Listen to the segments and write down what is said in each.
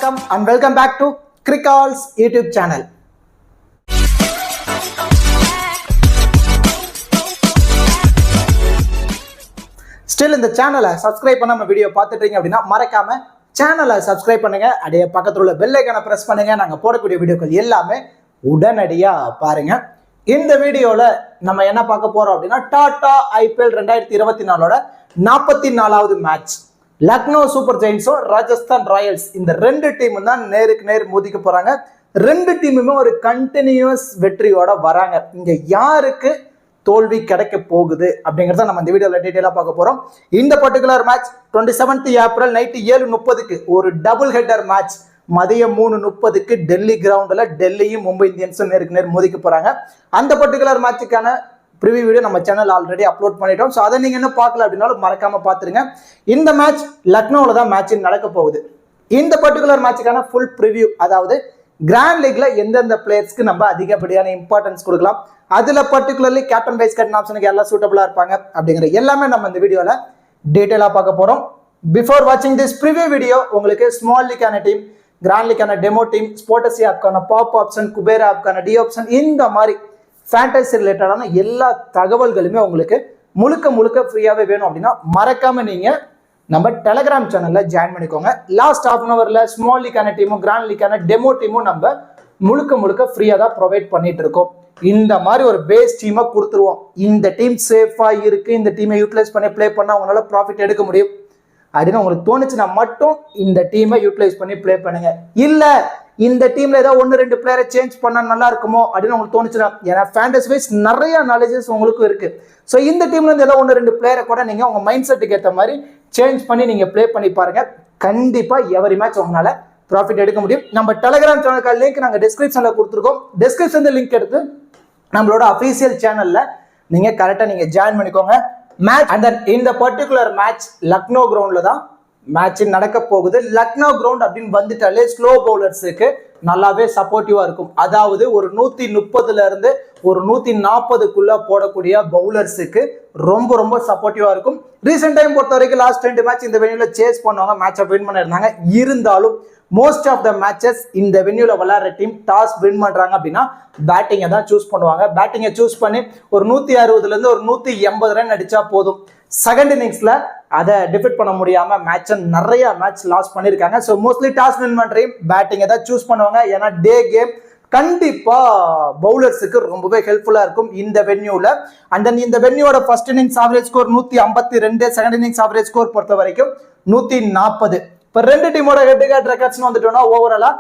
வணக்கம் and welcome back to Crickall's YouTube channel. Still இந்த சேனலை சப்ஸ்கிரைப் பண்ணாம வீடியோ பார்த்துட்டு இருக்கீங்க அப்படின்னா மறக்காம சேனலை சப்ஸ்கிரைப் பண்ணுங்க. அப்படியே பக்கத்துல உள்ள பெல் ஐகானை பிரஸ் பண்ணுங்க. நாங்க போடக்கூடிய வீடியோக்கள் எல்லாமே உடனடியா பாருங்க. இந்த வீடியோல நம்ம என்ன பார்க்க போறோம் அப்படின்னா டாடா IPL 2024ஓட 44வது மேட்ச் லக்னோ சூப்பர் ஜெயின்ஸும் ராஜஸ்தான் ராயல்ஸ் இந்த ரெண்டு டீமும் தான் நேருக்கு நேர் மோதிக்க போறாங்க. ரெண்டு டீமுமே ஒரு கண்டினியூஸ் வெற்றியோட வராங்க. இங்க யாருக்கு தோல்வி கிடைக்க போகுது அப்படிங்கறத நம்ம இந்த வீடியோல டீடைலா பார்க்க போறோம். இந்த particular match 27th April night 7:30க்கு ஒரு டபுள் ஹெட்டர் மேட்ச் மதியம் 3:30க்கு டெல்லி கிரவுண்ட்ல டெல்லியும் மும்பை இந்தியன்ஸும் நேருக்கு நேர் மோதிக்க போறாங்க. அந்த பர்டிகுலர் மேட்சுக்கான ப்ரிவியூ வீடியோ நம்ம சேனல் ஆல்ரெடி அப்லோட் பண்ணிட்டோம். ஸோ அதை நீங்க இன்னும் பார்க்கல அப்படின்னாலும் மறக்காம பார்த்துருங்க. இந்த மேட்ச் லக்னோவில் தான் மேட்ச் நடக்க போகுது. இந்த பர்டிகுலர் மேட்சுக்கான ஃபுல் ப்ரிவியூ, அதாவது கிராண்ட் லீக்ல எந்தெந்த பிளேயர்ஸ்க்கு நம்ம அதிகப்படியான இம்பார்ட்டன்ஸ் கொடுக்கலாம், அதுல பர்டிகுலர்லி கேப்டன் வைஸ் கேப்டன் ஆப்ஷனுக்கு எல்லாம் சூட்டபிளா இருப்பாங்க அப்படிங்கிற எல்லாமே நம்ம இந்த வீடியோல டீடைலா பார்க்க போறோம். பிஃபோர் வாட்சிங் திஸ் ப்ரிவியூ வீடியோ உங்களுக்கு ஸ்மால் லீக்கான டீம், கிராண்ட் லீக்கான டெமோ டீம், ஸ்போர்டசி ஆப்கான பாப் ஆப்ஷன், குபேரா ஆப்கான டி ஆப்ஷன், இந்த மாதிரி ஃபேண்டசி ரிலேட்டடான எல்லா தகவல்களுமே உங்களுக்கு முழுக்க ஃப்ரீயாகவே வேணும் அப்படின்னா மறக்காம நீங்க நம்ம டெலகிராம் சேனல்ல ஜாயின் பண்ணிக்கோங்க. லாஸ்ட் ஹாஃப் அன் அவர்ல ஸ்மால் லீக்கான டீமும் கிராண்ட் லீக்கான டெமோ டீமும் நம்ம முழுக்க ஃப்ரீயா தான் ப்ரொவைட் பண்ணிட்டு இருக்கோம். இந்த மாதிரி ஒரு பேஸ் டீமை கொடுத்துருவோம். இந்த டீம் சேஃபா இருக்கு, இந்த டீமை யூட்டிலைஸ் பண்ணி பிளே பண்ணா அவங்களால ப்ராஃபிட் எடுக்க முடியும் அப்படின்னு உங்களுக்கு தோணுச்சுன்னா மட்டும் இந்த டீமை யூட்டிலைஸ் பண்ணி பிளே பண்ணுங்க. இல்ல இந்த டீம்ல ஏதாவது 1-2 பிளேயரை சேஞ்ச் பண்ணா நல்லா இருக்குமோ அப்படின்னு உங்களுக்கு தோணுச்சுன்னா, ஏன்னா ஃபேண்டசி வைஸ் நிறைய நாலேஜஸ் உங்களுக்கும் இருக்கு. ஸோ இந்த டீம்ல இருந்து ஏதாவது 1-2 பிளேயரை கூட நீங்க உங்க மைண்ட் செட்டுக்கு ஏற்ற மாதிரி சேஞ்ச் பண்ணி நீங்க பிளே பண்ணி பாருங்க. கண்டிப்பா எவரி மேட்ச் உங்களால ப்ராஃபிட் எடுக்க முடியும். நம்ம டெலகிராம் சேனலுக்கு லிங்க் நாங்க டிஸ்கிரிப்ஷன்ல கொடுத்துருக்கோம். டிஸ்கிரிப்ஷன்ல லிங்க் எடுத்து நம்மளோட அஃபீஷியல் சேனல்ல நீங்க கரெக்டா நீங்க ஜாயின் பண்ணிக்கோங்க. மேட்ச் அண்ட் தென் இந்த பர்டிகுலர் மேட்ச் லக்னோ கிரவுண்ட்ல தான் மேட்ச் நடக்க போகுது. லக்னோ கிரவுண்ட் அப்படின்னு வந்துட்டாலே ஸ்லோ பவுலர்ஸுக்கு நல்லாவே சப்போர்ட்டிவா இருக்கும். அதாவது ஒரு 130ல இருந்து ஒரு 140க்குள்ள போடக்கூடிய பவுலர்ஸுக்கு ரொம்ப சப்போர்ட்டிவா இருக்கும். ரீசெண்ட் டைம் பொறுத்த வரைக்கும் லாஸ்ட் 2 மேட்ச் இந்த வென்யூல சேஸ் பண்ணுவாங்க, மேட்சை வின் பண்ணிருந்தாங்க. இருந்தாலும் மோஸ்ட் ஆஃப் த மேட்சஸ் இந்த வென்யூல விளையாடுற டீம் டாஸ் வின் பண்றாங்க அப்படின்னா பேட்டிங்கை தான் சூஸ் பண்ணுவாங்க. பேட்டிங்கை சூஸ் பண்ணி ஒரு 160ல இருந்து ஒரு 180 ரன் அடிச்சா போதும். செகண்ட் இன்னிங்ஸ்ல அதை டிஃபீட் பண்ண முடியாம நிறைய மேட்ச் லாஸ் பண்ணிருக்காங்க. ஸோ மோஸ்ட்லி டாஸ் வின் பண்றீங்க பேட்டிங்கை தான் சூஸ் பண்ணுவாங்க. ஏன்னா டே கேம் கண்டிப்பா பவுலர்ஸுக்கு ரொம்பவே ஹெல்ப்ஃபுல்லா இருக்கும் இந்த வென்யூல. அண்ட் தென் இந்த வென்யூட first innings average score 152, second innings average score பொறுத்த வரைக்கும் 140. இப்போ ரெண்டு டீமோட ஹெட் ஹெட் ரெக்கார்ட்ஸ் வந்துட்டோம்னா ஓவராலா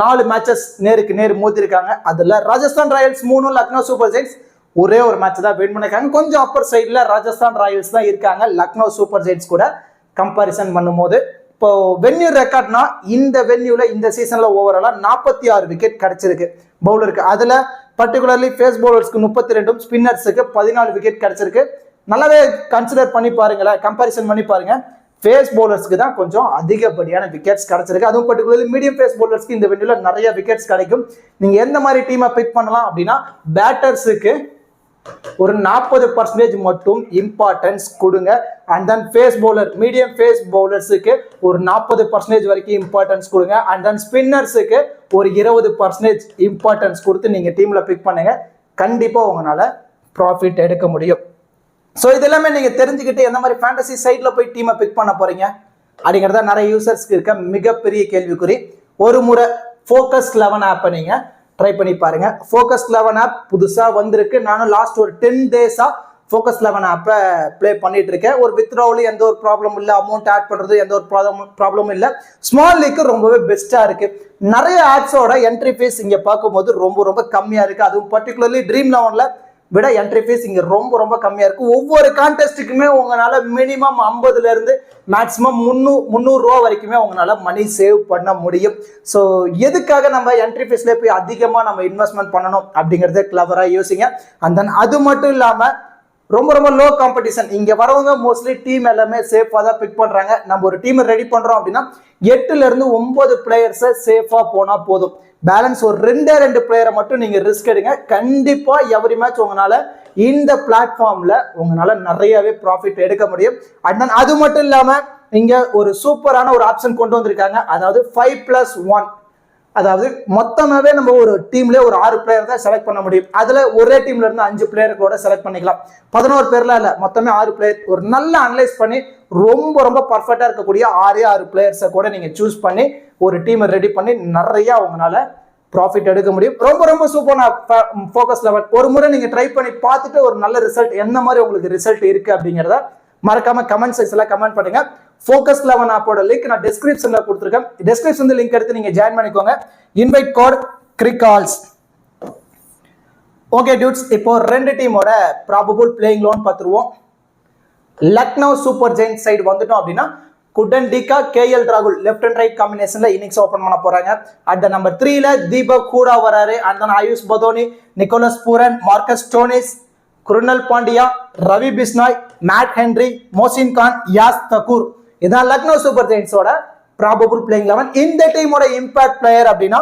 4 மேட்சஸ் நேருக்கு நேர் மோதிருக்காங்க. அதுல Rajasthan Royals 3, Lucknow super giants ஒரே ஒரு மேட்ச் தான் வின் பண்ணிருக்காங்க. கொஞ்சம் அப்பர் சைட்ல ராஜஸ்தான் ராயல்ஸ் தான் இருக்காங்க லக்னோ சூப்பர் ஜெயின்ஸ் கூட கம்பாரிசன் பண்ணும்போது. இப்போ வென்யூ ரெக்கார்ட்னா இந்த வென்யூல இந்த சீசன்ல ஓவராலா 46 விக்கெட் கிடைச்சிருக்கு பவுலருக்கு. அதுல பர்டிகுலர்லி பேஸ் பவுலர்ஸ்க்கு 32, ஸ்பின்னர்ஸுக்கு 14 விக்கெட் கிடைச்சிருக்கு. நல்லாவே கன்சிடர் பண்ணி பாருங்களேன், கம்பாரிசன் பண்ணி பாருங்க. பேஸ் பவுலர்ஸ்க்கு தான் கொஞ்சம் அதிகப்படியான விக்கெட்ஸ் கிடைச்சிருக்கு. அதுவும் பர்டிகுலர்லி மீடியம் பேஸ் பவுலர்ஸ்க்கு இந்த வென்யூல நிறைய விக்கெட்ஸ் கிடைக்கும். நீங்க எந்த மாதிரி டீமை பிக் பண்ணலாம் அப்படின்னா பேட்டர்ஸுக்கு ஒரு 40% மட்டும் இம்பார்ட்டன்ஸ் கொடுங்க. And then pace bowler, medium pace பவுலர்ஸுக்கு ஒரு 40% வரைக்கும் இம்பார்ட்டன்ஸ் கொடுங்க. அண்ட் தென் ஸ்பின்னர்ஸுக்கு ஒரு 20% இம்பார்ட்டன்ஸ் கொடுத்து நீங்க டீம்ல பிக் பண்ணுங்க. கண்டிப்பா உங்களால ப்ராஃபிட் எடுக்க முடியும். ஸோ இது எல்லாமே நீங்க தெரிஞ்சுக்கிட்டு எந்த மாதிரி ஃபேண்டசி சைட்ல போய் டீமை பிக் பண்ண போறீங்க அப்படிங்கிறத நிறைய யூசர்ஸ்க்கு இருக்க மிகப்பெரிய கேள்விக்குறி. ஒரு முறை ஃபோக்கஸ் 11 ஆப்பை நீங்க ட்ரை பண்ணி பாருங்க. ஃபோக்கஸ் 11 ஆப் புதுசா வந்திருக்கு. நானும் லாஸ்ட் ஒரு 10 டேஸா ஃபோக்கஸ் 11 ஆப்பை பிளே பண்ணிட்டு இருக்கேன். ஒரு வித்ட்ராவல் எந்த ஒரு ப்ராப்ளம் இல்லை, அமௌண்ட் ஆட் பண்றது எந்த ஒரு ப்ராப்ளமும் இல்லை. ஸ்மால் லீக்கு ரொம்பவே பெஸ்டா இருக்கு. நிறைய ஆட்ஸோட என்ட்ரி ஃபீஸ் இங்க பார்க்கும்போது ரொம்ப கம்மியா இருக்கு. அதுவும் பர்டிகுலர்லி ட்ரீம் 11ல விட என்ட்ரி ஃபீஸ் இங்க ரொம்ப கம்மியா இருக்கு. ஒவ்வொரு கான்டெஸ்ட்டுக்குமே உங்களால மினிமம் 50ல இருந்து மேக்ஸிமம் 300 ரூபா வரைக்குமே உங்களால மணி சேவ் பண்ண முடியும். ஸோ எதுக்காக நம்ம என்ட்ரி ஃபீஸ்ல போய் அதிகமா நம்ம இன்வெஸ்ட்மெண்ட் பண்ணணும் அப்படிங்கறத கிளவரா யோசிங்க. அண்ட் தென் அது மட்டும் இல்லாம ரொம்ப லோ காம்படிஷன். இங்க வரவங்க மோஸ்ட்லி டீம் எல்லாமே சேஃபா தான் பிக் பண்றாங்க. நம்ம ஒரு டீம் ரெடி பண்றோம் அப்படின்னா 8ல இருந்து 9 பிளேயர்ஸை சேஃபா போனா போதும். பேலன்ஸ் ஒரு 2 பிளேயரை மட்டும் நீங்க ரிஸ்க் எடுங்க. கண்டிப்பா எவரி மேட்ச் உங்களால இந்த பிளாட்ஃபார்ம்ல உங்களால நிறையவே ப்ராஃபிட் எடுக்க முடியும். அண்ட் தென் அது மட்டும் இல்லாம இங்க ஒரு சூப்பரான ஒரு ஆப்ஷன் கொண்டு வந்திருக்காங்க. அதாவது 5+1, அதாவது மொத்தமாவே நம்ம ஒரு டீம்ல ஒரு 6 பிளேயர் தான் செலக்ட் பண்ண முடியும். அதுல ஒரே டீம்ல இருந்து 5 பிளேயர் கூட செலக்ட் பண்ணிக்கலாம். 11 பேர்ல இல்ல, மொத்தமே 6 பிளேயர். ஒரு நல்ல அனலைஸ் பண்ணி ரொம்ப பர்ஃபெக்டா இருக்கக்கூடிய 6 பிளேயர்ஸை கூட நீங்க சூஸ் பண்ணி ஒரு டீமை ரெடி பண்ணி நிறைய உங்களால ப்ராஃபிட் எடுக்க முடியும். ரொம்ப சூப்பரான ஃபோக்கஸ் லெவல். ஒரு முறை நீங்க ட்ரை பண்ணி பார்த்துட்டு ஒரு நல்ல ரிசல்ட் என்ன மாதிரி உங்களுக்கு ரிசல்ட் இருக்கு அப்படிங்கிறத மறக்காம கமெண்ட் செக்ஷன்ல கமெண்ட் பண்ணுங்க. ஃபோக்கஸ் 11 ஆப்போட லிங்க் நான் டிஸ்கிரிப்ஷன்ல கொடுத்துருக்கேன். டிஸ்கிரிப்ஷன்ல லிங்க் எடுத்து நீங்க ஜாயின் பண்ணிக்கோங்க. இன்வைட் கோட் கிரிகால்ஸ். ஓகே டியூட்ஸ், இப்போ ரெண்டு டீமோட ப்ராபபிள் பிளேயிங் லோன் பார்த்துருவோம். லக்னோ சூப்பர் ஜெயின்ட் சைடு வந்துட்டோம் அப்படின்னா குடன் டிகா, கேஎல் ராகுல் லெஃப்ட் அண்ட் ரைட் காம்பினேஷன்ல இன்னிங்ஸ் ஓபன் பண்ண போறாங்க. அட் நம்பர் 3ல தீபக் ஹூடா வராரு. And then Ayush Badoni, Nicholas Pooran, Marcus Stoinis, Krunal Pandya, Ravi Bishnoi, Matt Henry, Mohsin Khan, Yash Thakur. இதான் லக்னோ சூப்பர் ஜெயின்ஸோட ப்ராபபிள் பிளேயிங் 11. இந்த டீமோட இம்பாக்ட் பிளேயர் அப்படின்னா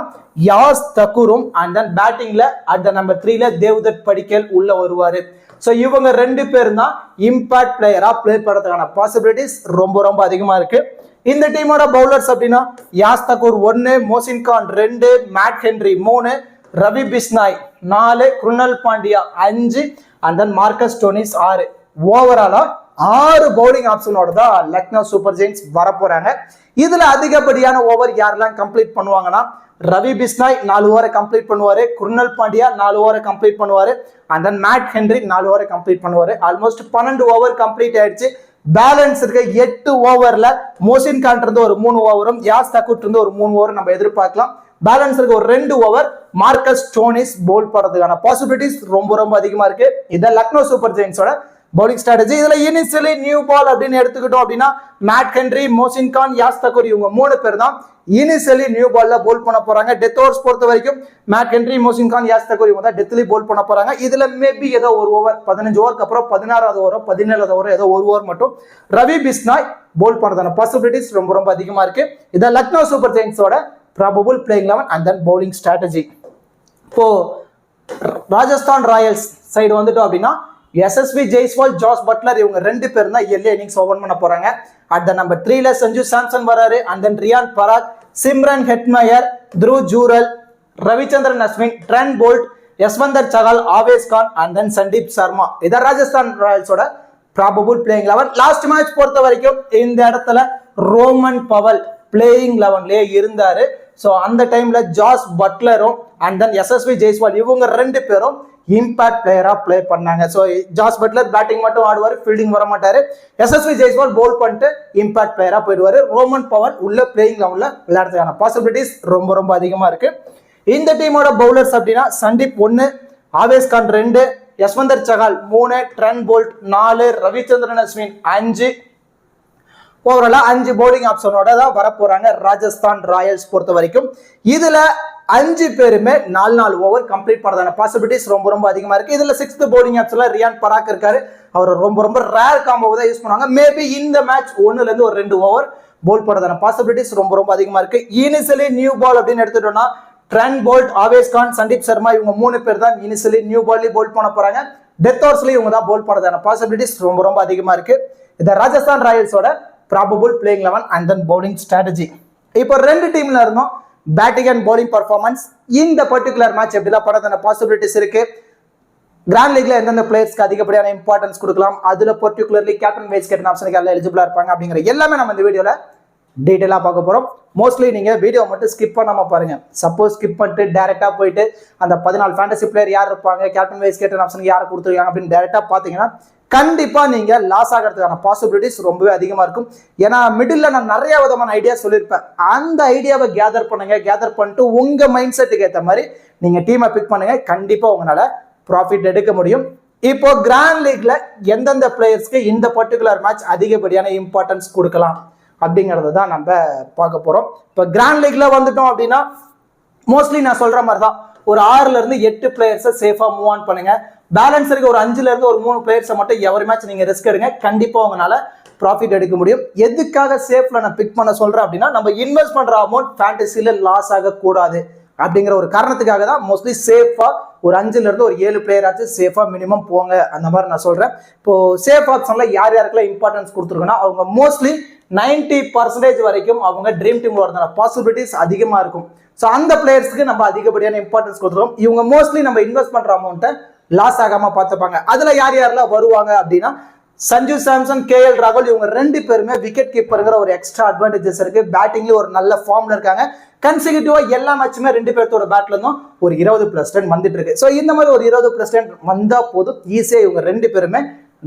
யாஸ் தக்கூரும். அண்ட் தென் பேட்டிங்ல அட் நம்பர் 3ல தேவ்தத் படிக்கல் உள்ள வருவாரு. ஸோ இவங்க 2 பேர் தான் இம்பாக்ட் பிளேயரா பிளே பண்றதுக்கான பாசிபிலிட்டிஸ் ரொம்ப அதிகமா இருக்கு. இந்த டீமோட பவுலர்ஸ் அப்படின்னா Yash Thakur 1, Mohsin Khan 2, Matt Henry 3, Ravi Bishnoi 4, Krunal Pandya 5, and then Marcus Stoinis 6. ஓவராலா 6 பவுலிங் ஆப்ஷனோட தான் லக்னோ சூப்பர் ஜெயின்ஸ் வர போறாங்க. இதுல அதிகப்படியான ஓவர் யாரெல்லாம் கம்ப்ளீட் பண்ணுவாங்கன்னா ரவி பிஸ்னாய் 4 ஓவரை கம்ப்ளீட் பண்ணுவாரு, குருணல் பாண்டியா 4 ஓவரை கம்ப்ளீட் பண்ணுவாரு, அண்ட் தென் மேட் ஹென்ரி 4 ஓவரை கம்ப்ளீட் பண்ணுவாரு. ஆல்மோஸ்ட் 12 ஓவர் கம்ப்ளீட் ஆயிடுச்சு. பேலன்ஸ் இருக்க 8 ஓவர்ல மோசின் கான் இருந்து ஒரு 3 ஓவரும், யாஸ் தக்கூர் இருந்து ஒரு 3 ஓவரும் நம்ம எதிர்பார்க்கலாம். பேலன்ஸ் இருக்க ஒரு 2 ஓவர் மார்க்கஸ் ஸ்டோனிஸ் போல் பண்றதுக்கான பாசிபிலிட்டிஸ் ரொம்ப அதிகமா இருக்கு. இத லக்னோ சூப்பர் ஜெயின்ஸோட பவுலிங் ஸ்ட்ராட்டஜி. இதுல இனிஷியலி நியூ பால் அப்படின்னு எடுத்துக்கிட்டோம் அப்படின்னா மேட் ஹென்ரி, மோசின் கான், யாஸ் தக்கூர் இவங்க 3 பேர் தான் இனிஷியலி நியூ பால்ல போல் பண்ண போறாங்க. டெத் ஓவர்ஸ் பொறுத்த வரைக்கும் மேட் ஹென்ரி, மோசின் கான், யாஸ் தக்கூர் இவங்க தான் டெத்லி போல் பண்ண போறாங்க. இதுல மேபி ஏதோ ஒரு ஓவர் 15 ஓவருக்கு அப்புறம் 16வது ஓவரோ 17வது ஓவரோ ஏதோ ஒரு ஓவர் மட்டும் ரவி பிஸ்னாய் போல் பண்றதான பாசிபிலிட்டிஸ் ரொம்ப அதிகமா இருக்கு. இத லக்னோ சூப்பர் ஜெயின்ஸோட probable playing 11 and then bowling strategy. இப்போ ராஜஸ்தான் ராயல்ஸ் சைடு வந்துட்டோம் அப்படின்னா எஸ்எஸ்வி ஜெய்ஸ்வால், ஜாஸ் பட்லர் இவங்க 2 பேர் தான் எல்ஏ இன்னிங்ஸ் ஓபன் பண்ண போறாங்க. அட் நம்பர் 3ல சஞ்சு சாம்சன் வராரு. And then Riyan Parag, Shimron Hetmyer, Dhruv Jurel, Ravichandran Ashwin, Trent Boult, Yuzvendra Chahal, Avesh Khan, and then Sandeep Sharma. இதான் ராஜஸ்தான் ராயல்ஸோட ப்ராபபிள் பிளேயிங் 11. லாஸ்ட் மேட்ச் பொறுத்த வரைக்கும் இந்த இடத்துல ரோமன் பவல் பிளேயிங் 11லயே இருந்தாரு. ஸோ அந்த டைம்ல ஜாஸ் பட்லரும் அண்ட் தென் எஸ்எஸ்வி ஜெய்ஸ்வால் இவங்க 2 பேரும் இம்பாக்ட் பிளேயரா பிளே பண்ணாங்க. ஸோ ஜாஸ் பட்லர் பேட்டிங் மட்டும் ஆடுவார், ஃபீல்டிங் வர மாட்டாரு. எஸ்எஸ்வி ஜெய்ஸ்வால் போல் பண்ணிட்டு இம்பாக்ட் பிளேயரா போயிடுவாரு. ரோமன் பவல் உள்ள பிளேயிங் 11ல விளையாடுறதுக்கான பாசிபிலிட்டிஸ் ரொம்ப அதிகமா இருக்கு. இந்த டீமோட பவுலர்ஸ் அப்படின்னா சந்தீப் 1, ஆவேஸ் கான் 2, யஸ்வந்தர் சகால் 3, ட்ரெண்ட் போல்ட் 4, ரவிச்சந்திரன் அஸ்வின் 5. ஓவராலா 5 பவுலிங் ஆப்ஷனோட தான் வர போறாங்க ராஜஸ்தான் ராயல்ஸ் பொறுத்த வரைக்கும். இதுல 5 பேருமே 4 ஓவர் கம்ப்ளீட் பண்ணதான பாசிபிலிட்டிஸ் ரொம்ப அதிகமா இருக்கு. இதுல 6th பவுலிங் ஆப்ஷன்ல ரியான் பராக் இருக்காரு. அவர் ரொம்ப ரேர் காம்போவை தான் யூஸ் பண்ணுவாங்க. மேபி இந்த மேட்ச் 1ல இருந்து ஒரு 2 ஓவர் போல் பண்ணதான பாசிபிலிட்டிஸ் ரொம்ப அதிகமா இருக்கு. இனிஷியலி நியூ பால் அப்படின்னு எடுத்துட்டோம்னா ட்ரெண்ட் போல்ட், ஆவேஸ் கான், சந்தீப் சர்மா இவங்க 3 பேர் தான் இனிஷியலி நியூ பால்ல போல் பண்ண போறாங்க. டெத் ஓவர்ஸ்ல இவங்க தான் போல் பண்ணதான பாசிபிலிட்டிஸ் ரொம்ப அதிகமா இருக்கு. இந்த ராஜஸ்தான் ராயல்ஸோட probable playing 11 and then bowling strategy. இப்போ 2 டீம்ல இருந்தோம் பேட்டிங் அண்ட் பவுலிங் பர்ஃபார்மன்ஸ். இந்த பர்டிகுலர் மேட்ச் எப்படிலாம் படத்தான பாசிபிலிட்டிஸ் இருக்கு, கிராண்ட் லீக்ல எந்தெந்த பிளேயர்ஸ்க்கு அதிகப்படியான இம்பார்ட்டன்ஸ் கொடுக்கலாம், அதுல பர்டிகுலர்லி கேப்டன் வைஸ் கேப்டன் ஆப்ஷனுக்கு எல்லாம் எலிஜிபிளா இருப்பாங்க அப்படிங்கிற எல்லாமே நம்ம இந்த வீடியோல டீட்டெயிலாக பார்க்க போறோம். மோஸ்ட்லி நீங்க வீடியோ மட்டும் ஸ்கிப் பண்ணாம பாருங்க. சப்போஸ் ஸ்கிப் பண்ணிட்டு டைரக்டா போயிட்டு அந்த 14 ஃபேண்டசி பிளேயர் யார் இருப்பாங்க, கேப்டன் வைஸ் கேப்டன் ஆப்ஷனுக்கு யாரை கொடுத்துருக்காங்க அப்படின்னு டைரக்டா பாத்தீங்கன்னா கண்டிப்பா நீங்க லாஸ் ஆகிறதுக்கான பாசிபிலிட்டிஸ் ரொம்பவே அதிகமா இருக்கும். ஏன்னா மிடில் நான் நிறைய விதமான ஐடியா சொல்லியிருப்பேன். அந்த ஐடியாவை கேதர் பண்ணுங்க. கேதர் பண்ணிட்டு உங்க மைண்ட் செட்டுக்கு ஏற்ற மாதிரி நீங்க டீமை பிக் பண்ணுங்க. கண்டிப்பா உங்களால ப்ராஃபிட் எடுக்க முடியும். இப்போ கிராண்ட் லீக்ல எந்தெந்த பிளேயர்ஸ்க்கு இந்த பர்டிகுலர் மேட்ச் அதிகப்படியான இம்பார்ட்டன்ஸ் கொடுக்கலாம் அப்படிங்கறத தான் நம்ம பார்க்க போறோம். இப்போ கிராண்ட் லீக்ல வந்துட்டோம் அப்படின்னா மோஸ்ட்லி நான் சொல்ற மாதிரி தான் ஒரு 6ல இருந்து 8 பிளேயர்ஸை சேஃபா மூவ் ஆன் பண்ணுங்க. பேலன்ஸ் இருக்க ஒரு 5ல இருந்து ஒரு 3 பிளேயர்ஸை மட்டும் எவரி மேட்ச் நீங்க ரிஸ்க் எடுங்க. கண்டிப்பா உங்களால ப்ராஃபிட் எடுக்க முடியும். எதுக்காக சேஃப்ல நான் பிக் பண்ண சொல்றேன் அப்படின்னா நம்ம இன்வெஸ்ட் பண்ற அமௌண்ட் ஃபேண்டசில லாஸ் ஆக கூடாது அப்படிங்கிற ஒரு காரணத்துக்காக தான் மோஸ்ட்லி சேஃபா ஒரு 5ல இருந்து ஒரு 7 பிளேயர் ஆச்சு சேஃபா மினிமம் போங்க அந்த மாதிரி நான் சொல்றேன். இப்போ சேஃப் ஆப்ஷன்ல யார் யாருக்கெல்லாம் இம்பார்ட்டன்ஸ் கொடுத்துருக்கோன்னா அவங்க மோஸ்ட்லி 90% வரைக்கும் அவங்க ட்ரீம் டீம்ல வரதான பாசிபிலிட்டிஸ் அதிகமா இருக்கும். ஸோ அந்த பிளேயர்ஸ்க்கு நம்ம அதிகப்படியான இம்பார்ட்டன்ஸ் கொடுத்துருவோம். இவங்க மோஸ்ட்லி நம்ம இன்வெஸ்ட் பண்ற அமௌண்ட்டை லாஸ் ஆகாம பார்த்துப்பாங்க. அதுல யார் யாரெல்லாம் வருவாங்க அப்படின்னா சஞ்சு சாம்சன், கேஎல் ராகுல் இவங்க ரெண்டு பேருமே விக்கெட் கீப்பருங்கிற ஒரு எக்ஸ்ட்ரா அட்வான்டேஜஸ் இருக்கு. பேட்டிங்ல ஒரு நல்ல ஃபார்ம்ல இருக்காங்க. கன்சிக்யூட்டிவா எல்லா மேட்சுமே ரெண்டு பேர்த்தோட பேட்ல இருந்தும் ஒரு 20+ ரன் வந்துட்டு இருக்கு. ஸோ இந்த மாதிரி ஒரு 20+ ரன் வந்தா போதும், ஈஸியா இவங்க ரெண்டு பேருமே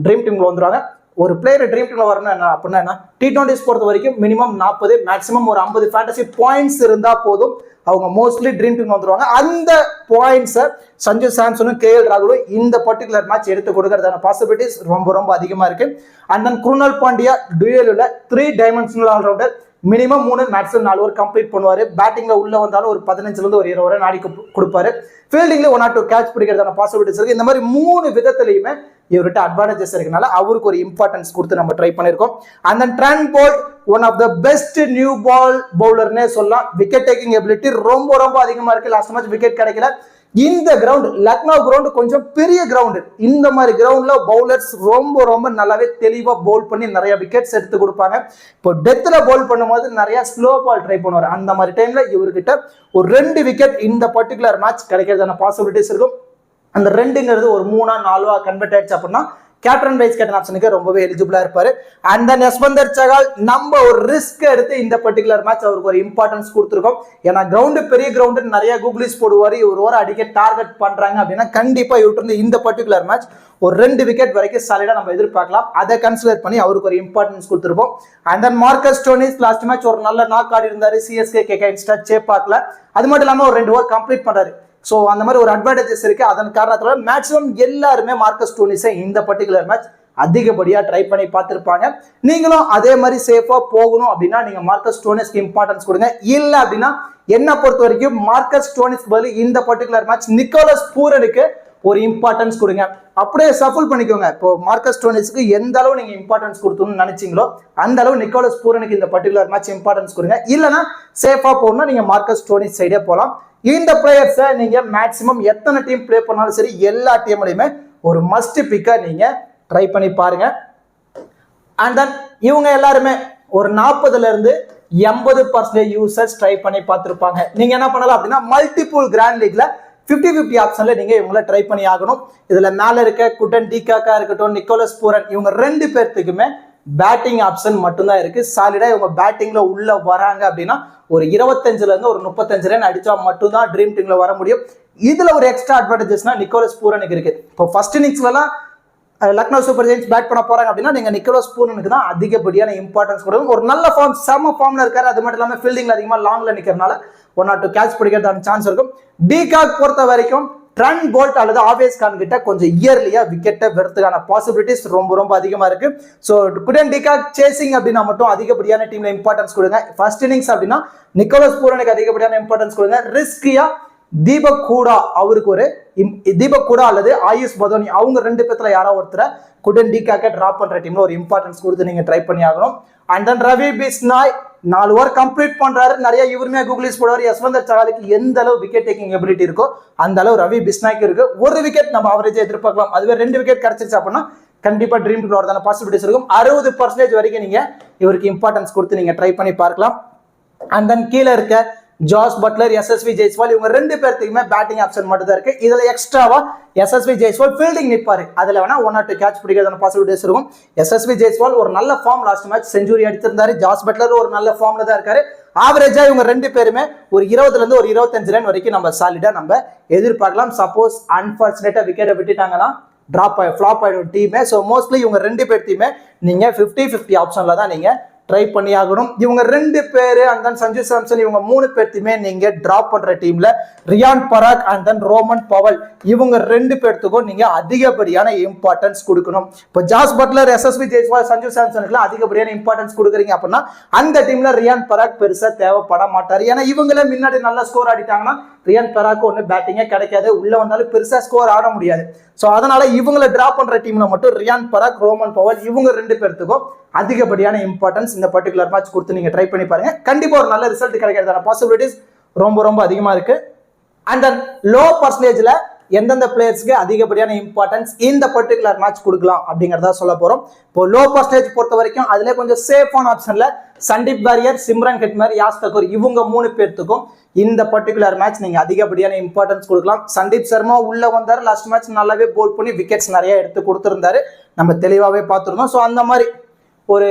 ட்ரீம் டீம்ல வந்துருவாங்க. ஒரு பிளேயர் ட்ரீம் டீம்ல வரணும் என்ன அப்படின்னா என்ன, T20s பொறுத்த வரைக்கும் மினிமம் 40, மேக்ஸிமம் ஒரு 50 ஃபேண்டசி பாயிண்ட்ஸ் இருந்தா போதும், அவங்க மோஸ்ட்லி ட்ரீம் டீம் வந்துருவாங்க. அந்த பாயிண்ட்ஸை சஞ்சு சாம்சனும் கேஎல் ராகுலும் இந்த பர்டிகுலர் மேட்ச் எடுத்து கொடுக்கறதான பாசிபிலிட்டிஸ் ரொம்ப ரொம்ப அதிகமா இருக்கு. அண்ட் தென் குருணால் பாண்டியா டுயலுள்ள 3 dimensional allrounder, minimum 3 maximum 4 over complete பண்ணுவாரு. பேட்டிங்ல உள்ள வந்தாலும் ஒரு 15 இருந்து ஒரு 20 ஓவர் நாடி கொடுப்பாரு. ஃபீல்டிங்ல 1 or 2 கேட்ச் பிடிக்கிறதான பாசிபிலிட்டிஸ் இருக்கு. இந்த மாதிரி 3 விதத்திலையுமே இவர்கிட்ட அட்வான்டேஜஸ் இருக்கனால அவருக்கு ஒரு இம்பார்ட்டன்ஸ் கொடுத்து நம்ம ட்ரை பண்ணிருக்கோம். அந்த Trent Boult one of the best new ball பவுலர்னே சொல்லலாம். விக்கெட் டேக்கிங் எபிலிட்டி ரொம்ப ரொம்ப அதிகமா இருக்கு. லாஸ்ட் மேட்ச் விக்கெட் கிடைக்கல. இந்த கிரவுண்ட் லக்னோ கிரவுண்ட் கொஞ்சம் பெரிய கிரவுண்ட். இந்த மாதிரி கிரவுண்ட்ல பவுலர்ஸ் ரொம்ப ரொம்ப நல்லாவே தெளிவா பவுல் பண்ணி நிறைய விக்கெட்ஸ் எடுத்து கொடுப்பாங்க. இப்போ டெத்ல பவுல் பண்ணும்போது நிறைய ஸ்லோ பால் ட்ரை பண்ணுவார். அந்த மாதிரி டைம்ல இவர்கிட்ட ஒரு 2 விக்கெட் இந்த பர்டிகுலர் மேட்ச் கிடைக்கிறதான பாசிபிலிட்டிஸ் இருக்கும். அந்த 2ங்கிறது ஒரு 3-4 கன்வெர்ட் ஆயிடுச்சு அப்படின்னா கேப்டன் வைஸ் கேப்டன் ஆப்ஷனுக்கு ரொம்பவே எலிஜிபிளா இருப்பாரு. அண்ட் தென் யஸ்வந்தர் சஹால் நம்ம ஒரு ரிஸ்க் எடுத்து இந்த பர்டிகுலர் மேட்ச் அவருக்கு ஒரு இம்பார்ட்டன்ஸ் கொடுத்துருக்கோம். ஏன்னா கிரவுண்டு பெரிய கிரவுண்டு, நிறைய கூகுளிஸ் போடுவார். இவர் ஓவர் அடிக்க டார்கெட் பண்றாங்க அப்படின்னா கண்டிப்பா இவர்கிட்ட இந்த பர்டிகுலர் மேட்ச் ஒரு 2 விக்கெட் வரைக்கும் சாலிடா நம்ம எதிர்பார்க்கலாம். அதை கன்சிடர் பண்ணி அவருக்கு ஒரு இம்பார்ட்டன்ஸ் கொடுத்துருப்போம். And then Marcus Stoinis last match ஒரு நல்ல நாக் ஆடி இருந்தாரு. சிஎஸ்கே கேகேன்ஸ்டா சேப்பாக்ல அது மட்டும் இல்லாம ஒரு 2 ஓவர் கம்ப்ளீட் பண்றாரு. ஸோ அந்த மாதிரி ஒரு அட்வான்டேஜஸ் இருக்கு. அதன் காரணத்தால மேக்ஸிமம் எல்லாருமே மார்க்கஸ் ஸ்டோனிஸை இந்த பர்டிகுலர் மேட்ச் அதிகப்படியா ட்ரை பண்ணி பார்த்திருப்பாங்க. நீங்களும் அதே மாதிரி சேஃபா போகணும் அப்படின்னா நீங்க மார்க்கஸ் ஸ்டோனிஸ்க்கு இம்பார்ட்டன்ஸ் கொடுங்க. இல்ல அப்படின்னா என்ன பொறுத்த வரைக்கும் மார்க்கஸ் ஸ்டோனிஸ்க்கு பதில் இந்த பர்டிகுலர் மேட்ச் நிக்கோலஸ் பூரனுக்கு ஒரு இம்பார்ட்டன்ஸ் கொடுங்க. அப்படியே சஃபல் பண்ணிக்கோங்க. இப்போ மார்க்கஸ் ஸ்டோனிஸ்க்கு எந்த அளவு நீங்க இம்பார்ட்டன்ஸ் கொடுத்தணும்னு நினைச்சீங்களோ அந்த அளவு நிக்கோலஸ் பூரனுக்கு இந்த பர்டிகுலர் மேட்ச் இம்பார்ட்டன்ஸ் கொடுங்க. இல்லைன்னா சேஃபா போகணும்னா நீங்க மார்க்கஸ் ஸ்டோனிஸ் சைடே போகலாம். இந்த பிளேயர்ஸை நீங்க மேக்ஸிமம் எத்தனை டீம் பிளே பண்ணாலும் சரி எல்லா டீம்லையுமே ஒரு மஸ்ட் பிக்கா நீங்க ட்ரை பண்ணி பாருங்க. அண்ட் தென் இவங்க எல்லாருமே ஒரு 40ல இருந்து 80% யூசர்ஸ் ட்ரை பண்ணி பார்த்துருப்பாங்க. நீங்க என்ன பண்ணலாம் அப்படின்னா மல்டிபிள் கிராண்ட் லீக்ல 50-50 ஆப்ஷன்ல நீங்க இவங்கள ட்ரை பண்ணி ஆகணும். இதுல மேல இருக்க குட்டன் டிகாக்கா இருக்கட்டும், நிக்கோலஸ் பூரன் இவங்க 2 பேர்த்துக்குமே பேட்டிங் ஆப்ஷன் மட்டும்தான் இருக்கு. சாலிடா இவங்க பேட்டிங்ல உள்ள வராங்க அப்படின்னா ஒரு 25ல இருந்து ஒரு 35 ரன் அடிச்சா மட்டும்தான் ட்ரீம் டீம்ல வர முடியும். இதுல ஒரு எக்ஸ்ட்ரா அட்வான்டேஜஸ்னா நிக்கோலஸ் பூரனுக்கு இருக்கு. இப்போ ஃபர்ஸ்ட் இன்னிங்ஸ்லாம் லக்னோ சூப்பர் ஜெயின்ஸ் பேட் பண்ண போறாங்க அப்படின்னா நீங்க நிக்கோலஸ் பூரனுக்கு தான் அதிகப்படியான இம்பார்ட்டன்ஸ் கொடுக்கணும். ஒரு நல்ல ஃபார்ம், செம ஃபார்ம்ல இருக்காரு. அது மட்டும் இல்லாம ஃபீல்டிங்ல அதிகமா லாங்ல நிக்கிறதுனால 1 or 2 கேட்ச் பிடிக்கிறதான சான்ஸ் இருக்கும். டிகாக் பொறுத்த வரைக்கும் ட்ரெண்ட் போல்ட் அல்லது ஆவேஸ் கான் கிட்ட கொஞ்சம் இயர்லியா விக்கெட்டை வெறுத்துக்கான பாசிபிலிட்டிஸ் ரொம்ப ரொம்ப அதிகமா இருக்கு. ஸோ குடன் டிகாக் சேசிங் அப்படின்னா மட்டும் அதிகப்படியான டீம்ல இம்பார்ட்டன்ஸ் கொடுங்க. ஃபர்ஸ்ட் இன்னிங்ஸ் அப்படின்னா நிக்கோலஸ் பூரனுக்கு அதிகப்படியான இம்பார்ட்டன்ஸ் கொடுங்க. ரிஸ்கியா தீபக் கூடா அவருக்கு ஒரு தீபக் கூடா அல்லது ஆயுஷ் பதோனி அவங்க 2 பேர்த்துல யாராவது ஒருத்தரை குடன் டிகாக்கை டிராப் பண்ற டீம்ல ஒரு இம்பார்ட்டன்ஸ் கொடுத்து நீங்க ட்ரை பண்ணி ஆகணும். And then Ravi Bishnoi 4 over complete பண்றாரு. நிறைய இவருமே கூகுளிஸ் போடுவார். யஸ்வந்தர் சஹாலுக்கு எந்த அளவு விக்கெட் டேக்கிங் எபிலிட்டி இருக்கோ அந்த அளவு ரவி பிஸ்னாய்க்கு இருக்கு. ஒரு விக்கெட் நம்ம அவரேஜா எதிர்பார்க்கலாம். அதுவே 2 விக்கெட் கிடைச்சிருச்சு அப்படின்னா கண்டிப்பா ட்ரீம் டீம்ல வரதான பாசிபிலிட்டிஸ் இருக்கும். 60% வரைக்கும் நீங்க இவருக்கு இம்பார்ட்டன்ஸ் கொடுத்து நீங்க ட்ரை பண்ணி பார்க்கலாம். அண்ட் தென் கீழே இருக்க ஜாஸ் பட்லர், எஸ்எஸ்வி ஜெய்ஸ்வால் இவங்க 2 பேர்த்துக்குமே பேட்டிங் ஆப்ஷன் மட்டும் தான் இருக்கு. இதுல எக்ஸ்ட்ராவா எஸ்எஸ்வி ஜெய்ஸ்வால் ஃபீல்டிங் நிற்பாரு. அதுல வேணா 1 or 2 கேட்ச் பிடிக்கிறதான பாசிபிலிட்டிஸ் இருக்கும். எஸ்எஸ்வி ஜெய்ஸ்வால் ஒரு நல்ல ஃபார்ம், லாஸ்ட் மேட்ச் செஞ்சுரி அடித்திருந்தாரு. ஜாஸ் பட்லர் ஒரு நல்ல ஃபார்ம்ல தான் இருக்காரு. ஆவரேஜா இவங்க 2 பேருமே ஒரு 20ல இருந்து ஒரு 25 ரன் வரைக்கும் நம்ம சாலிடா நம்ம எதிர்பார்க்கலாம். சப்போஸ் அன்பார்ச்சுனேட்டா விக்கெட்டை விட்டுட்டாங்கன்னா ஃபிளாப் ஆயிடும் டீமே. ஸோ மோஸ்ட்லி இவங்க 2 பேர்த்தையுமே நீங்க 50-50 ஆப்ஷன்ல தான் நீங்க ட்ரை பண்ணி ஆகணும். இவங்க 2 பேரு அண்ட் தென் சஞ்சு சாம்சன் இவங்க 3 பேர்த்தையுமே நீங்க டிராப் பண்ற டீம்ல Riyan Parag and then Rovman Powell இவங்க 2 பேர்த்துக்கும் நீங்க அதிகப்படியான இம்பார்ட்டன்ஸ் கொடுக்கணும். இப்போ ஜாஸ் பட்லர், எஸ்எஸ்வி ஜெய்ஸ்வால், சஞ்சு சாம்சனுக்குலாம் அதிகப்படியான இம்பார்ட்டன்ஸ் கொடுக்குறீங்க அப்படின்னா அந்த டீம்ல ரியான் பராக் பெருசா தேவைப்பட மாட்டார். ஏன்னா இவங்களே முன்னாடி நல்ல ஸ்கோர் ஆடிட்டாங்கன்னா ரியான் பராக் ஒன்று பேட்டிங்கே கிடைக்காது. உள்ள வந்தாலும் பெருசா ஸ்கோர் ஆட முடியாது. ஸோ அதனால இவங்களை டிராப் பண்ற டீம்ல மட்டும் ரியான் பராக், ரோமன் பவல் இவங்க 2 பேர்த்துக்கும் அதிகப்படியான இம்பார்ட்டன்ஸ் இந்த பர்டிகுலர் மேட்ச் கொடுத்து நீங்க ட்ரை பண்ணி பாருங்க. கண்டிப்பா ஒரு நல்ல ரிசல்ட் கிடைக்கிறதான பாசிபிலிட்டிஸ் ரொம்ப ரொம்ப அதிகமா இருக்கு. அண்ட் தென் லோ பர்சன்டேஜ்ல எந்தெந்த பிளேயர்ஸ்க்கு அதிகப்படியான இம்பார்ட்டன்ஸ் இந்த பர்டிகுலர் மேட்ச் கொடுக்கலாம் அப்படிங்கிறதா சொல்ல போறோம். இப்போ லோ பர்சன்டேஜ் பொறுத்த வரைக்கும் அதுல கொஞ்சம் சேஃபான ஆப்ஷன்ல சந்தீப் வாரியர், சிம்ரன் ஹெட்மேர், யாஸ் தக்கூர் இவங்க 3 பேர்த்துக்கும் இந்த பர்டிகுலர் மேட்ச் நீங்க அதிகப்படியான இம்பார்ட்டன்ஸ் கொடுக்கலாம். சந்தீப் சர்மா உள்ள வந்தாரு, லாஸ்ட் மேட்ச் நல்லாவே போல் பண்ணி விக்கெட்ஸ் நிறைய எடுத்து கொடுத்திருந்தாரு, நம்ம தெளிவாவே பார்த்துருந்தோம். ஸோ அந்த மாதிரி ஒரு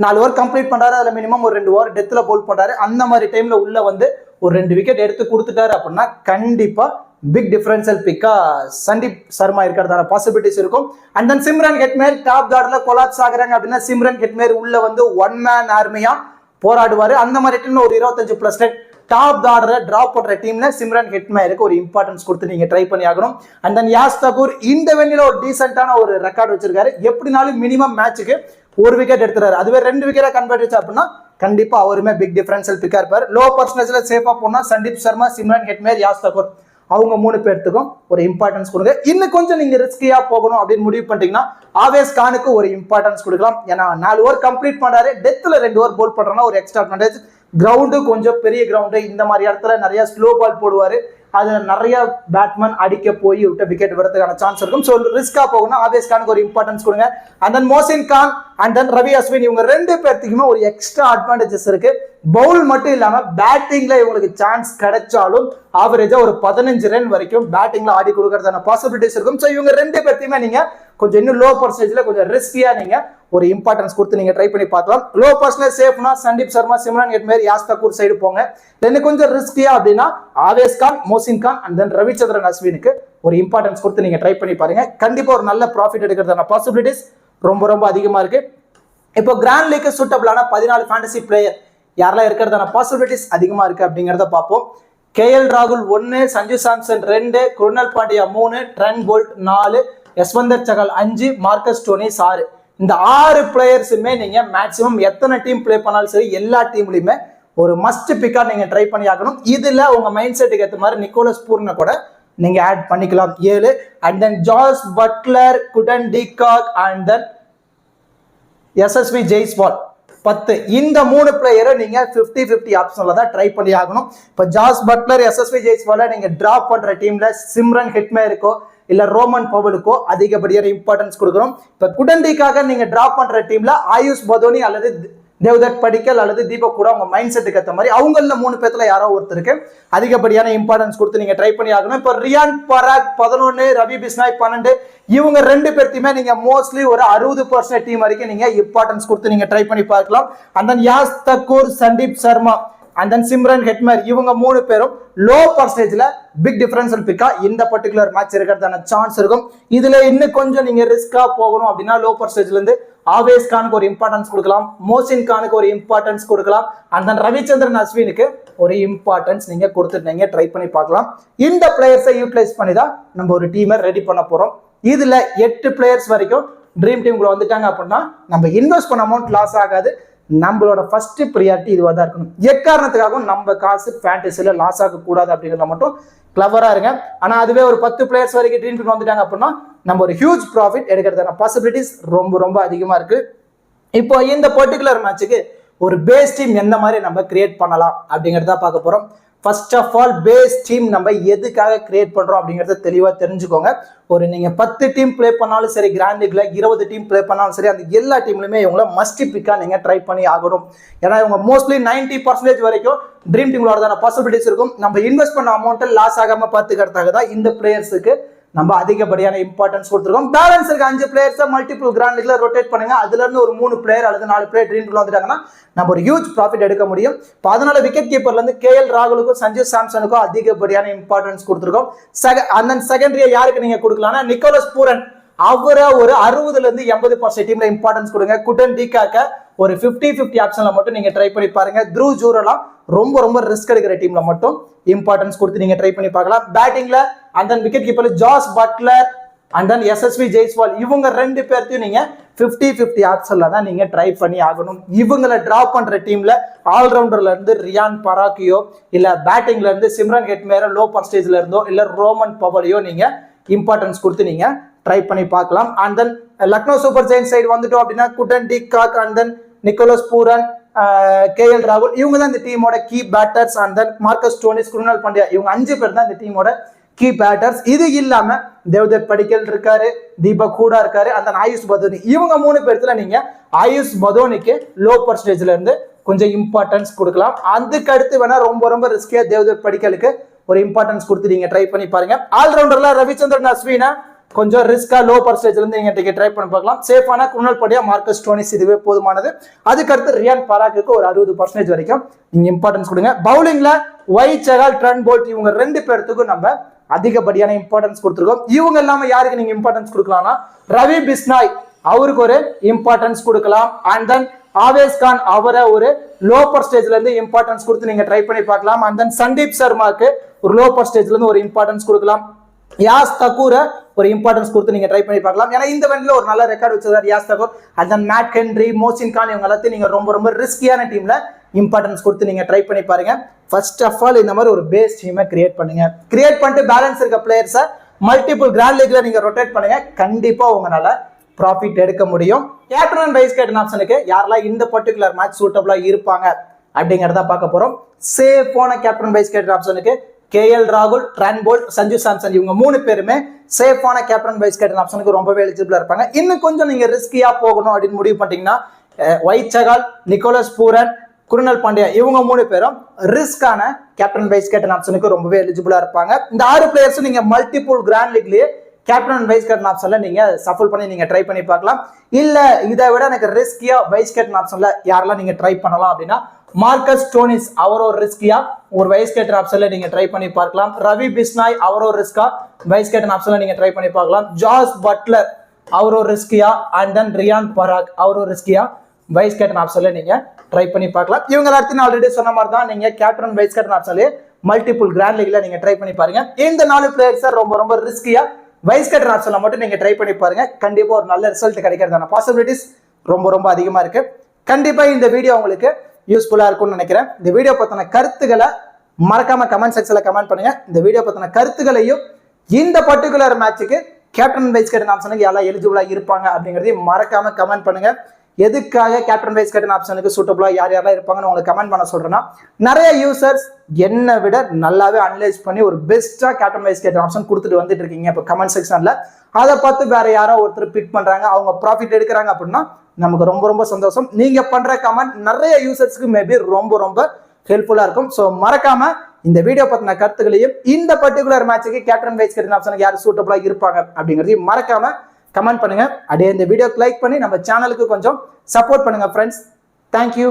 4 ஓவர் கம்ப்ளீட் பண்றாரு, அதுல மினிமம் ஒரு 2 ஓவர் டெத்ல போல் பண்றாரு. அந்த மாதிரி டைம்ல உள்ள வந்து ஒரு 2 விக்கெட் எடுத்து கொடுத்துட்டாரு அப்படின்னா கண்டிப்பா பிக் டிஃபரன்ஷியல் பிக்கா சந்தீப் சர்மா இருக்கிறதான பாசிபிலிட்டிஸ் இருக்கும். And then Shimron Hetmyer top ஆர்டர்ல கொலாப்ஸ் ஆகுறாங்க அப்படின்னா சிம்ரன் ஹெட்மேர் உள்ள வந்து 1 மேன் ஆர்மியா போராடுவாரு. அந்த மாதிரி டைம்ல ஒரு 25+ டாப் ஆர்டரை டிராப் பண்ற டீம்ல சிம்ரன் ஹெட்மேருக்கு ஒரு இம்பார்ட்டன்ஸ் கொடுத்து நீங்க ட்ரை பண்ணி ஆகணும். அண்ட் தென் யாஸ் தக்கூர் இந்த வெண்ணில ஒரு டீசென்டான ஒரு ரெக்கார்ட் வச்சிருக்காரு. எப்படினாலும் மினிமம் மேட்சுக்கு 1 விக்கெட் எடுத்துறாரு. அதுவே 2 விக்கெட்டா கன்வெர்ட் ஆச்சு அப்படின்னா கண்டிப்பா அவருமே பிக் டிஃபரன்ஷியல் பிக்கா இருப்பார். லோ பர்சன்டேஜ்ல சேஃபா போனா சந்தீப் சர்மா, சிம்ரன் ஹெட்மேர், யாஸ் தக்கூர் அவங்க 3 பேர்த்துக்கும் ஒரு இம்பார்ட்டன்ஸ் கொடுங்க. இன்னும் கொஞ்சம் நீங்க ரிஸ்கியா போகணும் அப்படின்னு முடிவு பண்ணிட்டீங்கன்னா ஆவேஸ் கானுக்கு ஒரு இம்பார்ட்டன்ஸ் கொடுக்கலாம். ஏன்னா 4 ஓவர் கம்ப்ளீட் பண்றாரு, டெத்ல 2 ஓவர் போல் பண்றோம்னா ஒரு எக்ஸ்ட்ரா அட்வான்டேஜ். கிரவுண்டு கொஞ்சம் பெரிய கிரவுண்டு, இந்த மாதிரி இடத்துல நிறைய ஸ்லோ பால் போடுவாரு, அது நிறைய பேட்மேன் அடிக்க போய் விட்டு விக்கெட் வரதுக்கான சான்ஸ் இருக்கும். ஸோ ரிஸ்கா போகணும், ஆவேஸ் கானுக்கு ஒரு இம்பார்ட்டன்ஸ் கொடுங்க. And then Mohsin Khan and then Ravi Ashwin இவங்க 2 பேர்த்துக்குமே ஒரு எக்ஸ்ட்ரா அட்வான்டேஜஸ் இருக்கு. பவுல் மட்டும் இல்லாம பேட்டிங்ல இவங்களுக்கு சான்ஸ் கிடைச்சாலும் ஆவரேஜா ஒரு 15 ரன் வரைக்கும் பேட்டிங்ல ஆடி கொடுக்கறதான பாசிபிலிட்டிஸ் இருக்கும். ஸோ இவங்க 2 பேர்த்தையுமே நீங்க கொஞ்சம் இன்னும் லோ பர்சன்டேஜ்ல கொஞ்சம் ரிஸ்கியா நீங்க ஒரு இம்பார்ட்டன்ஸ் கொடுத்து நீங்க ட்ரை பண்ணி பார்க்கலாம். லோ பர்சன்டேஜ் சேஃப்னா Sandeep Sharma, Shimron Hetmyer, Yash Thakur side போங்க. தென் கொஞ்சம் ரிஸ்கியா அப்படின்னா ஆவேஸ் கான், மோசின் கான் அண்ட் தென் ரவிச்சந்திரன் அஸ்வினுக்கு ஒரு இம்பார்ட்டன்ஸ் கொடுத்து நீங்க ட்ரை பண்ணி பாருங்க. கண்டிப்பா ஒரு நல்ல ப்ராஃபிட் எடுக்கிறதான பாசிபிலிட்டிஸ் ரொம்ப ரொம்ப அதிகமா இருக்கு. இப்போ கிராண்ட் லீக் சூட்டபிளான 14 ஃபேண்டசி பிளேயர் யாரெல்லாம் இருக்கிறதான பாசிபிலிட்டிஸ் அதிகமா இருக்கு அப்படிங்கிறத பார்ப்போம். KL ராகுல் 1, Sanju Samson 2, Krunal Pandya 3, Trent Boult 4, Yuzvendra Chahal 5, Marcus Stoinis 6. இந்த 6 பிளேயர்ஸுமே நீங்க மேக்ஸிமம் எத்தனை டீம் பிளே பண்ணாலும் சரி எல்லா டீம்லயுமே ஒரு மஸ்ட் பிக்கா நீங்க ட்ரை பண்ணி ஆகணும். இதுல உங்க மைண்ட் செட்டுக்கு ஏற்ற மாதிரி நிக்கோலஸ் பூர்னை கூட நீங்க ஆட் பண்ணிக்கலாம் 7. And then Jos Buttler, Quinton de Kock and then SSV Jaiswal 10. இந்த 3 பிளேயரை நீங்க 50-50 ஆப்ஷன்ல தான் ட்ரை பண்ணி ஆகணும். இப்போ ஜாஸ் பட்லர், SSV ஜெய்ஸ்வாலை நீங்க டிராப் பண்ற டீம்ல சிம்ரன் ஹெட்மேருக்கோ இல்ல ரோமன் பவலுக்கோ அதிகப்படியான இம்பார்ட்டன்ஸ் கொடுக்கணும். இப்ப குடண்டிக்காக நீங்க டிராப் பண்ற டீம்ல ஆயுஷ் பதோனி அல்லது தேவ்தத் படிக்கல் அல்லது தீபக் கூட உங்க மைண்ட் செட்டுக்கு ஏற்ற மாதிரி அவங்கள 3 பேர்த்துல யாரோ ஒருத்தருக்கு அதிகப்படியான இம்பார்ட்டன்ஸ் கொடுத்து நீங்க ட்ரை பண்ணி ஆகணும். இப்போ ரியான் பராக் 11, ரவி பிஸ்னாய் 12 இவங்க 2 பேர்த்தையுமே நீங்க மோஸ்ட்லி ஒரு 60% டீம் வரைக்கும் நீங்க இம்பார்ட்டன்ஸ் கொடுத்து நீங்க ட்ரை பண்ணி பார்க்கலாம். And then Yash Thakur, Sandeep Sharma and then Shimron Hetmyer இவங்க 3 பேரும் லோ பர்சன்டேஜ்ல பிக் டிஃபரன்ஷியல் பிக்கா இந்த பர்டிகுலர் மேட்ச் இருக்கிறதான சான்ஸ் இருக்கும். இதுல இன்னும் கொஞ்சம் நீங்க ரிஸ்கா போகணும் அப்படின்னா லோ பர்சன்டேஜ்ல இருந்து ஆவேஸ் கானுக்கு ஒரு இம்பார்ட்டன்ஸ் கொடுக்கலாம், மோசின் கானுக்கு ஒரு இம்பார்ட்டன்ஸ் கொடுக்கலாம், அண்ட் தென் ரவிச்சந்திரன் அஸ்வினுக்கு ஒரு இம்பார்ட்டன்ஸ் நீங்க கொடுத்துட்டீங்க ட்ரை பண்ணி பார்க்கலாம். இந்த பிளேயர்ஸை யூட்டிலைஸ் பண்ணி தான் நம்ம ஒரு டீமை ரெடி பண்ண போறோம். இதுல 8 பிளேயர்ஸ் வரைக்கும் ட்ரீம் டீம்குள்ள வந்துட்டாங்க அப்படின்னா நம்ம இன்வெஸ்ட் பண்ண அமௌண்ட் லாஸ் ஆகாது. நம்மளோட ஃபர்ஸ்ட் ப்ரியாரிட்டி இதுவாக தான் இருக்கணும். எக்காரணத்துக்காகவும் நம்ம காசு ஃபேண்டசியில் லாஸ் ஆக கூடாது அப்படிங்கிறத மட்டும் கிளவரா இருங்க. ஆனா அதுவே ஒரு 10 பிளேயர்ஸ் வரைக்கும் ட்ரீம் டீம் வந்துட்டாங்க அப்படின்னா நம்ம ஒரு ஹியூஜ் ப்ராஃபிட் எடுக்கிறதான பாசிபிலிட்டிஸ் ரொம்ப ரொம்ப அதிகமா இருக்கு. இப்போ இந்த பர்டிகுலர் மேட்சுக்கு ஒரு பேஸ் டீம் எந்த மாதிரி நம்ம கிரியேட் பண்ணலாம் அப்படிங்கிறத பார்க்க போறோம். First of all base team நம்ம எதுக்காக கிரியேட் பண்றோம் அப்படிங்கறத தெளிவா தெரிஞ்சுக்கோங்க. ஒரு நீங்க 10 டீம் பிளே பண்ணாலும் சரி, கிராண்ட் லீக்ல 20 டீம் பிளே பண்ணாலும் சரி, அந்த எல்லா டீம்லயுமே இவங்கள மஸ்ட் பிக்கா நீங்க ட்ரை பண்ணி ஆகணும். ஏன்னா இவங்க மோஸ்ட்லி 90% வரைக்கும் ட்ரீம் டீம் விளையாடுறதான பாசிபிலிட்டிஸ் இருக்கும். நம்ம இன்வெஸ்ட் பண்ண அமௌண்ட் லாஸ் ஆகாம பார்த்துக்கிறதுக்காக தான் இந்த பிளேயர்ஸுக்கு நம்ம அதிகப்படியான இம்பார்ட்டன்ஸ் கொடுத்துருக்கோம். பேலன்ஸ் இருக்க 5 பிளேயர்ஸை மல்டிபிள் கிராண்ட் லீக்ல ரொட்டேட் பண்ணுங்க. அதுல இருந்து ஒரு 3 பிளேயர் அல்லது 4 பிளேயர் ட்ரீம் டீம்ல வந்துட்டாங்கன்னா நம்ம ஒரு ஹியூஜ் ப்ராஃபிட் எடுக்க முடியும். இப்போ அதனால விக்கெட் கீப்பர்ல இருந்து KL ராகுலுக்கும் சஞ்சு சாம்சனுக்கும் அதிகப்படியான இம்பார்ட்டன்ஸ் கொடுத்துருக்கோம். அந்த செகண்டரியா யாருக்கு நீங்க கொடுக்கலாம்னா நிக்கோலஸ் பூரன், அவரை ஒரு 60ல இருந்து 80% டீம்ல இம்பார்ட்டன்ஸ் கொடுங்க. குடன் டிகாக்க ஒரு 50-50 ஆப்ஷன்ல மட்டும் நீங்க ட்ரை பண்ணி பாருங்க. த்ரூ ஜூரெல்லாம் ரொம்ப ரொம்ப ரிஸ்க் எடுக்கிற டீம்ல மட்டும் இம்பார்ட்டன்ஸ் கொடுத்து நீங்க ட்ரை பண்ணி பார்க்கலாம். பேட்டிங்ல அந்த விக்கெட் கீப்பர்ல Jos Buttler and then SSV Jaiswal இவங்க 2 பேர்த்தையும் நீங்க 50-50 ஆப்ஷன்ல தான் நீங்க ட்ரை பண்ணி ஆகணும். இவங்களை டிராப் பண்ற டீம்ல ஆல்ரவுண்டர்ல இருந்து ரியான் பராக்கியோ இல்ல பேட்டிங்ல இருந்து சிம்ரன் ஹெட்மேரோ லோ பர்சன்டேஜ்ல இருந்தோ இல்ல ரோமன் பவலையோ நீங்க இம்பார்ட்டன்ஸ் கொடுத்து நீங்க ட்ரை பண்ணி பார்க்கலாம். And then Lucknow super Giants side வந்துட்டோம் அப்படின்னா Quinton de Kock and then Nicholas Pooran, KL ராகுல் இவங்க தான் இந்த டீமோட key batters. And then Marcus Stoinis, Krunal Pandya இவங்க 5 பேர் தான் இந்த டீமோட கீ பேட்டர்ஸ். இது இல்லாம தேவ்தத் படிக்கல் இருக்காரு, தீபக் ஹூடா இருக்காரு, அந்த ஆயுஷ் பதோனி. இவங்க 3 பேர்த்துல நீங்க ஆயுஷ் பதோனிக்கு லோ பர்சன்டேஜ்ல இருந்து கொஞ்சம் இம்பார்ட்டன்ஸ் கொடுக்கலாம். அதுக்கு அடுத்து வேணா ரொம்ப ரொம்ப ரிஸ்கியா தேவ்தத் படிக்கலுக்கு ஒரு இம்பார்ட்டன்ஸ் கொடுத்து நீங்க ட்ரை பண்ணி பாருங்க. ஆல்ரவுண்டர்ல ரவிச்சந்திரன் அஸ்வினா கொஞ்சம் ரிஸ்கா லோ பர்சன்டேஜ்ல இருந்து நீங்க ட்ரை பண்ணி பார்க்கலாம். சேஃபான குருணால் பாண்டியா, மார்க்கஸ் ஸ்டோனிஸ் இதுவே போதுமானது. அதுக்கடுத்து ரியான் பராக்கு ஒரு 60% வரைக்கும் நீங்க இம்பார்ட்டன்ஸ் கொடுங்க. பவுலிங்ல ஒயிட் சகால், ட்ரெண்ட் போல்ட் இவங்க 2 பேர்த்துக்கும் நம்ம அதிகப்படியான இம்பார்ட்டன்ஸ் கொடுத்துருக்கோம். இவங்க இல்லாம யாருக்கு நீங்க இம்பார்ட்டன்ஸ் கொடுக்கலாம்னா ரவி பிஸ்னாய் அவருக்கு ஒரு இம்பார்ட்டன்ஸ் கொடுக்கலாம். அண்ட் தென் ஆவேஸ் கான் அவரை ஒரு லோ பர்சன்டேஜ்ல இருந்து இம்பார்ட்டன்ஸ் கொடுத்து நீங்க ட்ரை பண்ணி பார்க்கலாம். அண்ட் தென் சந்தீப் சர்மாக்கு ஒரு லோ பர்சன்டேஜ்ல இருந்து ஒரு இம்பார்ட்டன்ஸ் கொடுக்கலாம். யாஸ் தக்கூர ஒரு இம்பார்ட்டன்ஸ் கொடுத்து நீங்க ட்ரை பண்ணி பார்க்கலாம். ஏன்னா இந்த வெண்ட்ல ஒரு நல்ல ரெக்கார்ட் வச்சிருக்காரு Yash Thakur. And then Matt Henry, Mohsin Khan இவங்க எல்லாத்தையும் நீங்க ரொம்ப ரொம்ப ரிஸ்கியான டீம்ல இம்பார்ட்டன்ஸ் கொடுத்து நீங்க ட்ரை பண்ணி பாருங்க. ஃபர்ஸ்ட் ஆஃப் ஆல் இந்த மாதிரி ஒரு பேஸ் டீமை கிரியேட் பண்ணுங்க. கிரியேட் பண்ணிட்டு பேலன்ஸ் இருக்க பிளேயர்ஸை மல்டிபிள் கிராண்ட் லீக்ல நீங்க ரொட்டேட் பண்ணுங்க. கண்டிப்பா உங்களால ப்ராஃபிட் எடுக்க முடியும். கேப்டன் அண்ட் வைஸ் கேப்டன் ஆப்ஷனுக்கு யாரெல்லாம் இந்த பர்டிகுலர் மேட்ச் சூட்டபிளா இருப்பாங்க அப்படிங்கறத பார்க்க போறோம். சேஃபான கேப்டன் வைஸ் கேப்டன் ஆப்ஷனுக்கு கேஎல் ராகுல், ட்ரெண்ட் போல்ட், சஞ்சு சாம்சன் இவங்க 3 பேருமே சேஃபான கேப்டன் வைஸ் கேப்டன் ஆப்ஷனுக்கு ரொம்பவே எலிஜிபிளா இருப்பாங்க. இன்னும் கொஞ்சம் நீங்க ரிஸ்கியா போகணும் அப்படின்னு முடிவு பண்ணிட்டீங்கன்னா white Chahal, Nicholas Pooran, Krunal Pandya இவங்க 3 பேரும் ரிஸ்கான கேப்டன் வைஸ் கேப்டன் ஆப்ஷனுக்கு ரொம்பவே எலிஜிபிளா இருப்பாங்க. இந்த 6 பிளேயர்ஸும் நீங்க மல்டிபிள் கிராண்ட் லீக்லயே கேப்டன் அண்ட் வைஸ் கேப்டன் ஆப்ஷன்ல நீங்க சஃபல் பண்ணி நீங்க ட்ரை பண்ணி பார்க்கலாம். இல்ல இதை விட எனக்கு ரிஸ்கியா வைஸ் கேப்டன் ஆப்ஷன்ல யாரெல்லாம் நீங்க ட்ரை பண்ணலாம் அப்படின்னா மார்க்கஸ் ஸ்டோனிஸ் அவர் ஒரு ரிஸ்கியா ஒரு வைஸ் கேப்டன் ஆப்ஷன்ல நீங்க ட்ரை பண்ணி பார்க்கலாம். ரவி பிஸ்னாய் அவர் ஒரு ரிஸ்கா வைஸ் கேப்டன் ஆப்ஷன்ல நீங்க ட்ரை பண்ணி பார்க்கலாம். ஜாஸ் பட்லர் அவர் ஒரு ரிஸ்கியா அண்ட் தென் ரியான் பராக் அவர் ஒரு ரிஸ்கியா வைஸ் கேப்டன் ஆப்ஷன்ல நீங்க ட்ரை பண்ணி பார்க்கலாம். இவங்க எல்லாத்தையும் ஆல்ரெடி சொன்ன மாதிரி தான் நீங்க கேப்டன் வைஸ் கேப்டன் ஆப்ஷன்ல மல்டிபிள் கிராண்ட் லீக்ல நீங்க ட்ரை பண்ணி பாருங்க. இந்த 4 பிளேயர்ஸ் ரொம்ப ரொம்ப ரிஸ்கியா வைஸ் கேப்டன் ஆப்ஷன்ல மட்டும் நீங்க ட்ரை பண்ணி பாருங்க. கண்டிப்பா ஒரு நல்ல ரிசல்ட் கிடைக்கிறதான பாசிபிலிட்டிஸ் ரொம்ப ரொம்ப அதிகமா இருக்கு. கண்டிப்பா இந்த வீடியோ உங்களுக்கு யூஸ்ஃபுல்லா இருக்கும்னு நினைக்கிறேன். இந்த வீடியோ பத்தின கருத்துக்களை மறக்காம கமெண்ட் செக்ஷன்ல கமெண்ட் பண்ணுங்க. இந்த வீடியோ பத்தின கருத்துக்களையும் இந்த பர்டிகுலர் மேட்சுக்கு கேப்டன் வைஸ் கேப்டன் ஆப்ஷனுக்கு யாரெல்லாம் எலிஜிபிளா இருப்பாங்க அப்படிங்கறதையும் மறக்காம கமெண்ட் பண்ணுங்க. எதுக்காக கேப்டன் வைஸ் கேப்டன் ஆப்ஷனுக்கு சூட்டபிளா யாரெல்லாம் இருப்பாங்கன்னு உங்களுக்கு கமெண்ட் பண்ண சொல்றேன்னா நிறைய யூசர்ஸ் என்னை விட நல்லாவே அனலைஸ் பண்ணி ஒரு பெஸ்டா கேப்டன் வைஸ் கேப்டன் ஆப்ஷன் கொடுத்துட்டு வந்துட்டு இருக்கீங்க இப்போ கமெண்ட் செக்ஷன்ல. அதை பார்த்து வேற யாரோ ஒருத்தர் பிக் பண்றாங்க, அவங்க ப்ராஃபிட் எடுக்கிறாங்க அப்படின்னா நமக்கு ரொம்ப ரொம்ப சந்தோஷம். நீங்க பண்ற கமெண்ட் நிறைய யூசர்ஸ்க்கு மேபி ரொம்ப ரொம்ப ஹெல்ப்ஃபுல்லா இருக்கும். ஸோ மறக்காம இந்த வீடியோ பத்தின கருத்துக்களையும் இந்த பர்டிகுலர் மேட்சுக்கு கேப்டன் வைஸ் கேப்டன் ஆப்ஷனுக்கு யார் சூட்டபிளா இருப்பாங்க அப்படிங்கிறதையும் மறக்காம கமெண்ட் பண்ணுங்க. அப்படியே இந்த வீடியோக்கு லைக் பண்ணி நம்ம சேனலுக்கு கொஞ்சம் சப்போர்ட் பண்ணுங்க ஃப்ரெண்ட்ஸ். தேங்க்யூ.